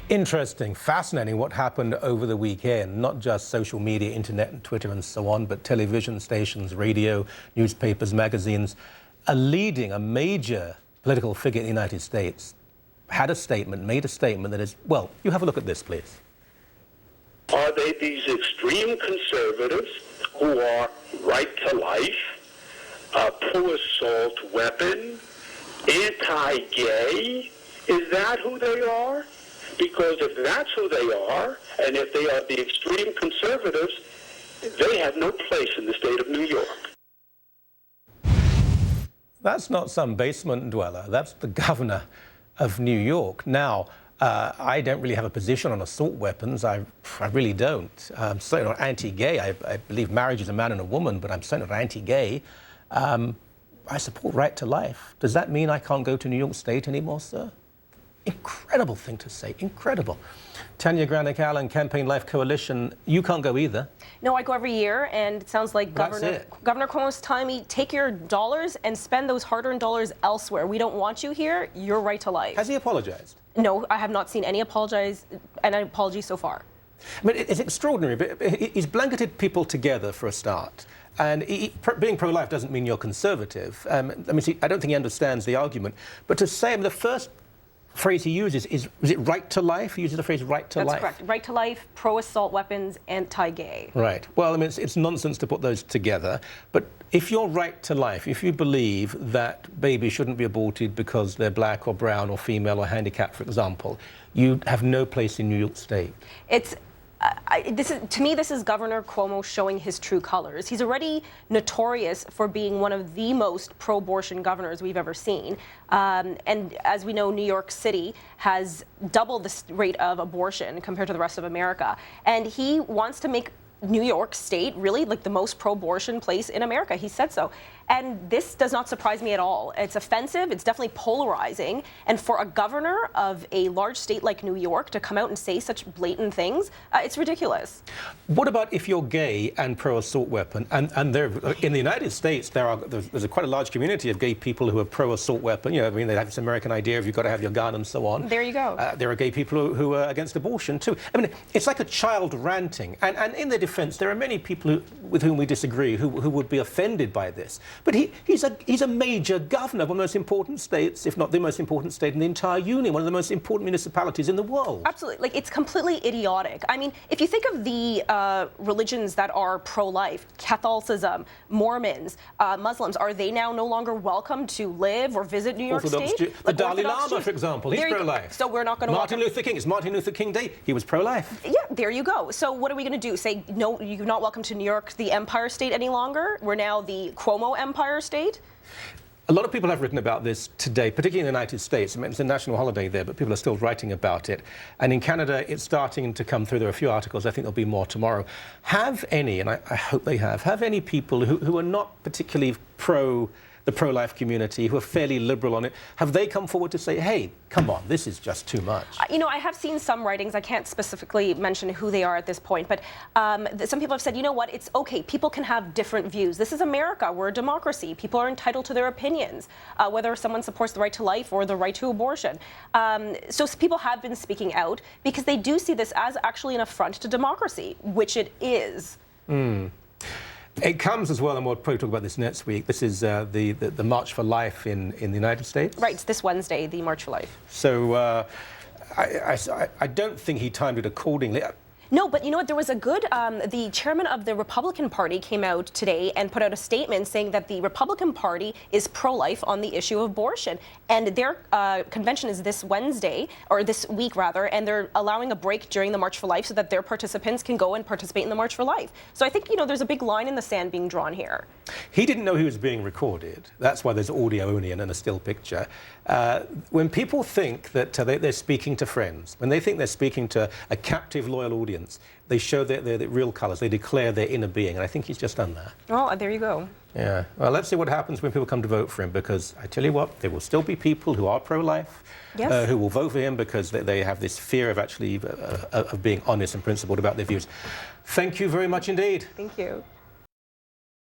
Interesting, fascinating what happened over the weekend. Not just social media, internet and Twitter and so on, but television stations, radio, newspapers, magazines. A major political figure in the United States had a statement, made a statement that is, well, you have a look at this, please. Are they these extreme conservatives who are right to life, pro-assault weapon, anti-gay? Is that who they are? Because if that's who they are, and if they are the extreme conservatives, they have no place in the state of New York. That's not some basement dweller. That's the governor of New York. Now, I don't really have a position on assault weapons. I really don't. I'm certainly not anti-gay. I believe marriage is a man and a woman, but I'm certainly not anti-gay. I support right to life. Does that mean I can't go to New York State anymore, sir? Incredible thing to say, incredible. Tanya Granick-Allen, Campaign Life Coalition, you can't go either. No, I go every year, and it sounds like Governor Cuomo's telling me, take your dollars and spend those hard-earned dollars elsewhere. We don't want you here. You're right to life. Has he apologized? No, I have not seen any apology so far. I mean, it's extraordinary, but he's blanketed people together for a start. And being pro-life doesn't mean you're conservative. I mean, I don't think he understands the argument. But to say, I mean, the first phrase he uses is it right to life? He uses the phrase right to life. That's correct. Right to life, pro-assault weapons, anti-gay. Right. Well, I mean, it's nonsense to put those together. But if you're right to life, if you believe that babies shouldn't be aborted because they're black or brown or female or handicapped, for example, you have no place in New York State. To me, this is Governor Cuomo showing his true colors. He's already notorious for being one of the most pro-abortion governors we've ever seen. And as we know, New York City has doubled the rate of abortion compared to the rest of America. And he wants to make New York State really like the most pro-abortion place in America. He said so. And this does not surprise me at all. It's offensive. It's definitely polarizing. And for a governor of a large state like New York to come out and say such blatant things, it's ridiculous. What about if you're gay and pro-assault weapon? And there, in the United States, there's quite a large community of gay people who are pro-assault weapon. You know, I mean, they have this American idea of you've got to have your gun and so on. There you go. There are gay people who are against abortion too. I mean, it's like a child ranting. And in their defense, there are many people with whom we disagree who would be offended by this. But he's a major governor of one of the most important states, if not the most important state in the entire union, one of the most important municipalities in the world. Absolutely. Like, it's completely idiotic. I mean, if you think of the religions that are pro-life, Catholicism, Mormons, Muslims, are they now no longer welcome to live or visit New York State? The Dalai Lama, for example, he's pro-life. So we're not going to Martin Luther King, it's Martin Luther King Day. He was pro-life. Yeah, there you go. So what are we going to do? Say, no, you're not welcome to New York, the Empire State, any longer? We're now the Cuomo Empire State? A lot of people have written about this today, particularly in the United States. I mean, it's a national holiday there, but people are still writing about it. And in Canada, it's starting to come through. There are a few articles. I think there'll be more tomorrow. Have any, and I hope they have any people who are not particularly the pro-life community, who are fairly liberal on it, have they come forward to say, hey, come on, this is just too much? You know, I have seen some writings. I can't specifically mention who they are at this point, but some people have said, you know what, it's okay. People can have different views. This is America. We're a democracy. People are entitled to their opinions, whether someone supports the right to life or the right to abortion. So people have been speaking out because they do see this as actually an affront to democracy, which it is. It comes as well, and we'll probably talk about this next week. This is the March for Life in the United States. Right, it's this Wednesday, the March for Life. So I don't think he timed it accordingly. No, but you know what? There was a good, the chairman of the Republican Party came out today and put out a statement saying that the Republican Party is pro-life on the issue of abortion. And their convention is this Wednesday, or this week rather, and they're allowing a break during the March for Life so that their participants can go and participate in the March for Life. So I think, you know, there's a big line in the sand being drawn here. He didn't know he was being recorded. That's why there's audio only and a still picture. When people think that they're speaking to friends, when they think they're speaking to a captive, loyal audience, they show their real colours. They declare their inner being, and I think he's just done that. Oh, there you go. Yeah. Well, let's see what happens when people come to vote for him, because I tell you what, there will still be people who are pro-life, yes, who will vote for him because they have this fear of actually of being honest and principled about their views. Thank you very much indeed. Thank you.